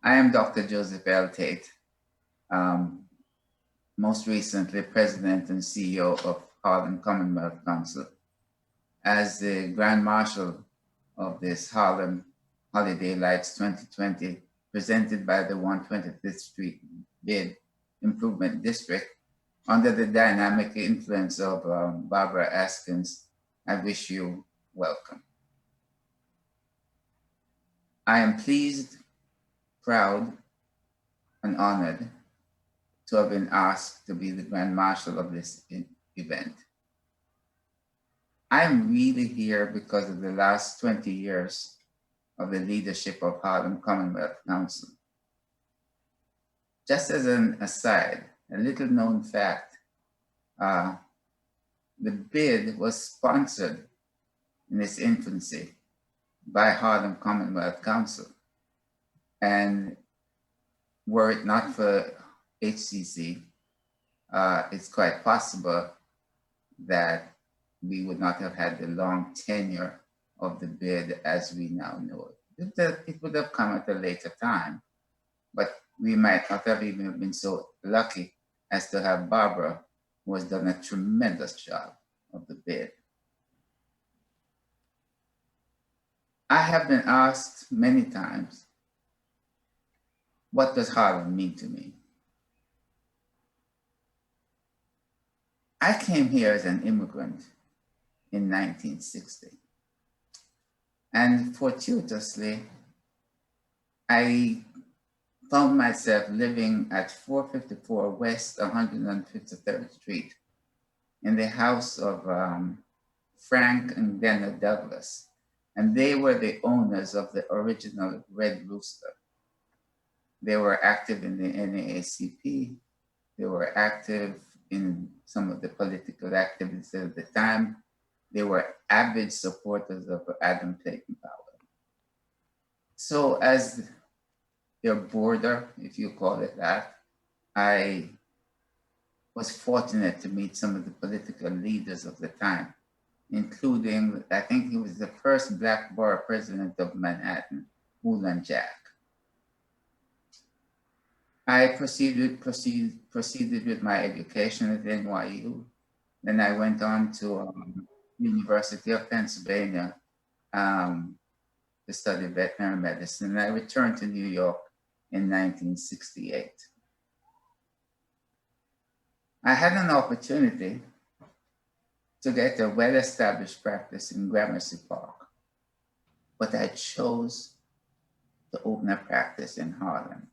I am Dr. Joseph L. Tait, um, most recently President and CEO of Harlem Commonwealth Council. As the Grand Marshal of this Harlem Holiday Lights 2020, presented by the 125th Street Bid Improvement District, under the dynamic influence of Barbara Askins, I wish you welcome. I am pleased, proud, and honored to have been asked to be the Grand Marshal of this event. I'm really here because of the last 20 years of the leadership of Harlem Commonwealth Council. Just as an aside, a little known fact, the bid was sponsored in its infancy by Harlem Commonwealth Council. And were it not for HCC, it's quite possible that we would not have had the long tenure of the bid as we now know it. It would have come at a later time, but we might not have even been so lucky as to have Barbara, who has done a tremendous job of the bid. I have been asked many times, what does Harlem mean to me? I came here as an immigrant in 1960. And fortuitously, I found myself living at 454 West 153rd Street in the house of Frank and Dana Douglas. And they were the owners of the original Red Rooster. They were active in the NAACP. They were active in some of the political activities at the time. They were avid supporters of Adam Clayton Powell. So as their boarder, if you call it that, I was fortunate to meet some of the political leaders of the time, including, I think he was the first Black borough president of Manhattan, Woolan Jack. I proceeded with my education at NYU. Then I went on to University of Pennsylvania to study veterinary medicine. And I returned to New York in 1968. I had an opportunity to get a well-established practice in Gramercy Park, but I chose to open a practice in Harlem.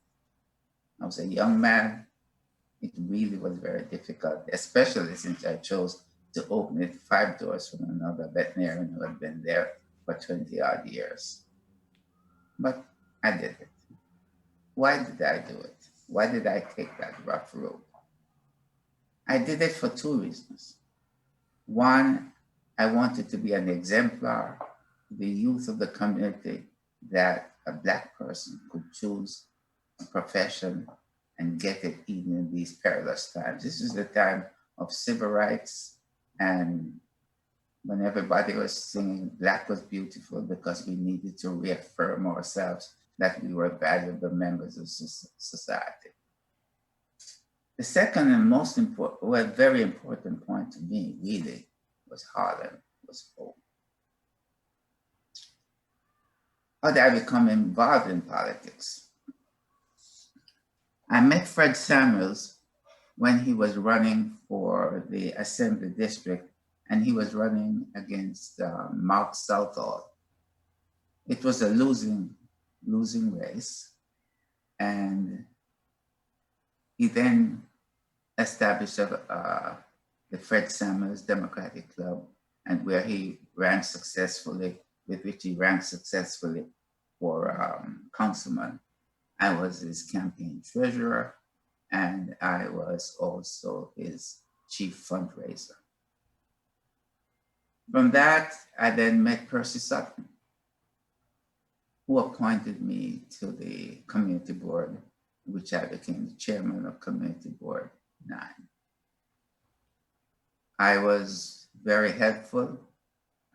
I was a young man. It really was very difficult, especially since I chose to open it 5 doors from another veterinarian who had been there for 20 odd years. But I did it. Why did I do it? Why did I take that rough road? I did it for 2 reasons. One, I wanted to be an exemplar to the youth of the community that a Black person could choose a profession and get it even in these perilous times. This is the time of civil rights, and when everybody was singing Black was beautiful, because we needed to reaffirm ourselves that we were valuable members of society. The second and most important, well, very important point to me really was Harlem, was home. How did I become involved in politics? I met Fred Samuels when he was running for the Assembly District, and he was running against Mark Southall. It was a losing race, and he then established the Fred Samuels Democratic Club, and where he ran successfully, with which he ran successfully for councilman. I was his campaign treasurer, and I was also his chief fundraiser. From that, I then met Percy Sutton, who appointed me to the community board, which I became the chairman of Community Board 9. I was very helpful.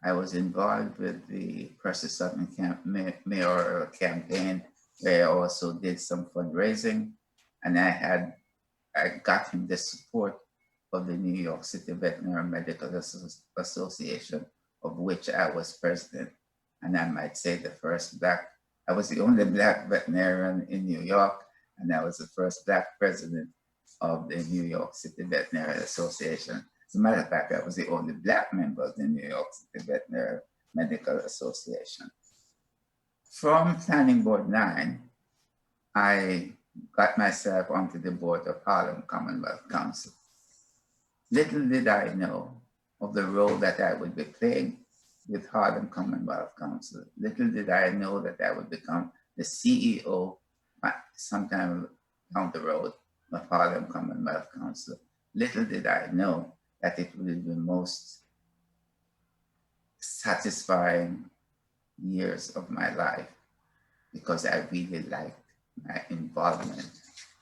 I was involved with the Percy Sutton mayoral campaign where I also did some fundraising, and I got him the support of the New York City Veterinary Medical Association, of which I was president. And I might say I was the only Black veterinarian in New York, and I was the first Black president of the New York City Veterinary Association. As a matter of fact, I was the only Black member of the New York City Veterinary Medical Association. From Planning Board 9, I got myself onto the board of Harlem Commonwealth Council. Little did I know of the role that I would be playing with Harlem Commonwealth Council. Little did I know that I would become the CEO sometime down the road of Harlem Commonwealth Council. Little did I know that it would be the most satisfying years of my life, because I really liked my involvement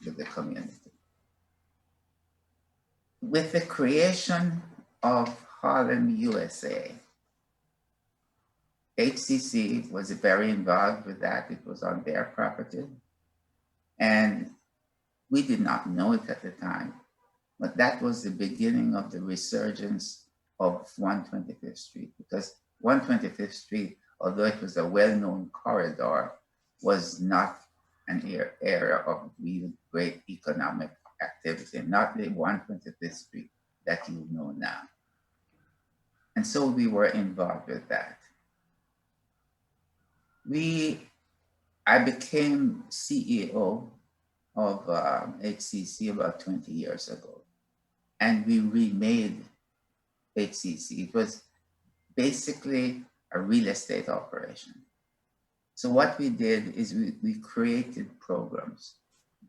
with the community. With the creation of Harlem, USA, HCC was very involved with that. It was on their property. And we did not know it at the time, but that was the beginning of the resurgence of 125th Street, because 125th Street, although it was a well-known corridor, was not an area of real great economic activity, not the 125th Street that you know now. And so we were involved with that. I became CEO of HCC about 20 years ago, and we remade HCC. It was basically a real estate operation. So what we did is we created programs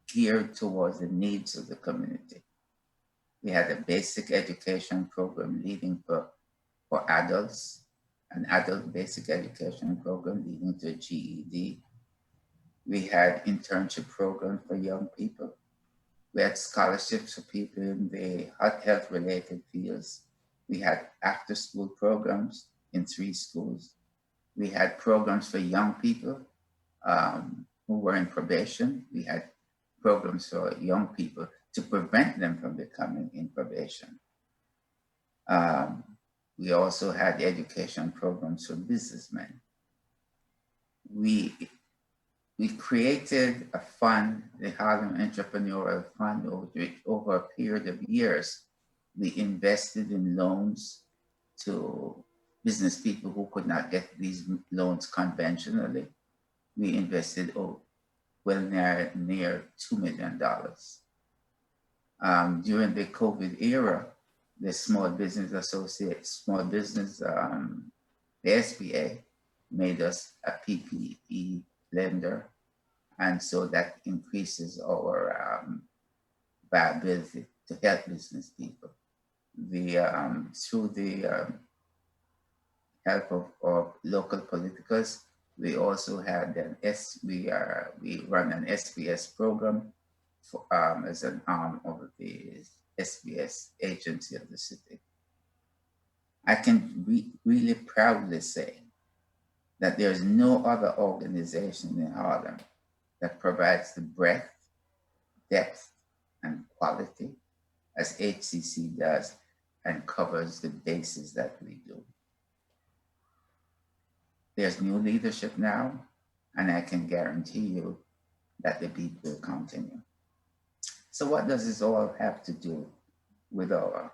geared towards the needs of the community. We had a basic education program leading for adults, an adult basic education program leading to a GED. We had internship program for young people. We had scholarships for people in the health-related fields. We had after-school programs in 3 schools. We had programs for young people who were in probation. We had programs for young people to prevent them from becoming in probation. We also had education programs for businessmen. We created a fund, the Harlem Entrepreneurial Fund, over a period of years. We invested in loans to business people who could not get these loans conventionally. We invested near $2 million. During the COVID era, the Small Business Associate, the SBA made us a PPE lender, and so that increases our viability to help business people. Through the help of local politicals, we also had we run an SBS program as an arm of the SBS agency of the city. I can really proudly say that there's no other organization in Harlem that provides the breadth, depth, and quality as HCC does and covers the bases that we do. There's new leadership now, and I can guarantee you that the beat will continue. So what does this all have to do with our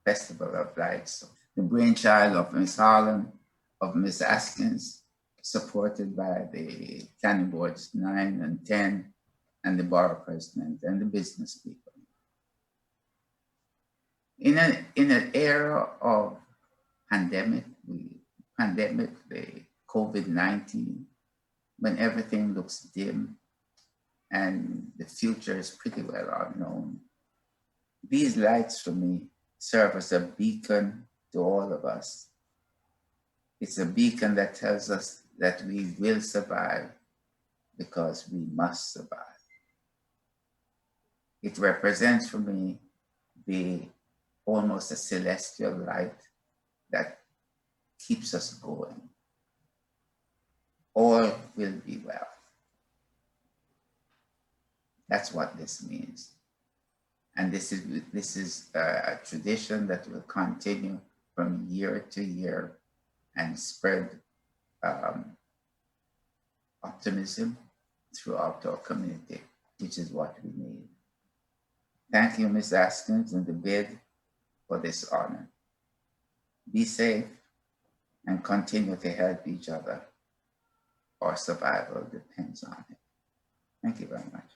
Festival of Lights? The brainchild of Miss Harlem, of Miss Askins, supported by the planning boards 9 and 10, and the borough president and the business people. In an era of pandemic, the COVID-19, when everything looks dim and the future is pretty well unknown, these lights for me serve as a beacon to all of us. It's a beacon that tells us that we will survive because we must survive. It represents for me almost a celestial light that keeps us going. All will be well. That's what this means. And this is a tradition that will continue from year to year and spread optimism throughout our community, which is what we need. Thank you, Ms. Askins and the bid for this honor. Be safe and continue to help each other. Our survival depends on it. Thank you very much.